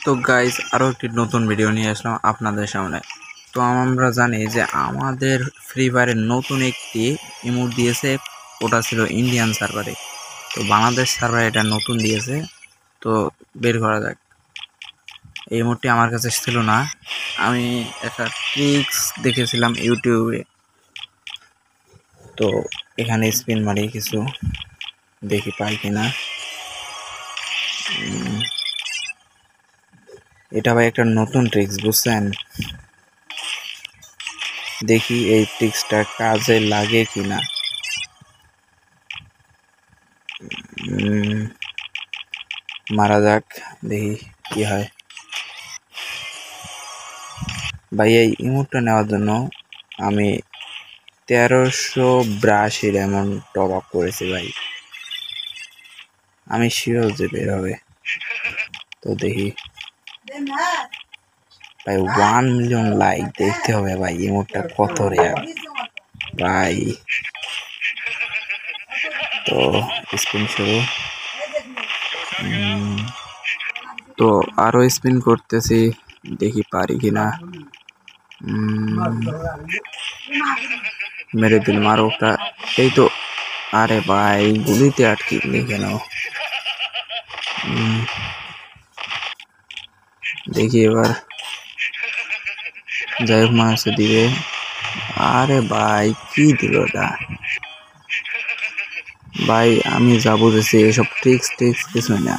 তো গাইস আরও একটি নতুন ভিডিও নিয়ে আসলাম আপনাদের সামনে। তো আমরা জানি যে আমাদের ফ্রি ফায়ারের নতুন একটি ইমোট দিয়েছে, ওটা ছিল ইন্ডিয়ান সার্ভারে। তো বাংলাদেশ সার্ভারে এটা নতুন দিয়েছে, তো বের করা যাক। এই ইমোটটি আমার কাছে ছিল না, আমি একটা ট্রিক্স দেখেছিলাম ইউটিউবে। তো এখানে স্পিন মারি কিছু, দেখি পাই কিনা। এটা ভাই একটা নতুন ট্রিক্স, বুঝছেন? দেখি এই ট্রিক্সটা কাজে লাগে কিনা। মারা যাক, দেখি কি হয়। ভাই এই ইমোটটা নেওয়ার জন্য আমি 1382 ডায়মন্ড টপ আপ করেছি ভাই। আমি শিওর যে বের হবে। তো দেখি ভাই, 1 মিলিয়ন লাইক দেখতে হবে ভাই, ইমোটটা কত রেয়ার ভাই। তো স্পিন শুরু। তো আরো স্পিন করতেছি, দেখি পারি কিনা। মেরে দিলাম আরো একটা, এই তো। আরে ভাই গুলিতে আটকে কেন? দেখি এবার, যাই হোক মানুষে দিবে। আরে ভাই কি দিল এটা ভাই, আমি যা বুঝেছি এসব ট্রিক্স কিছুই না।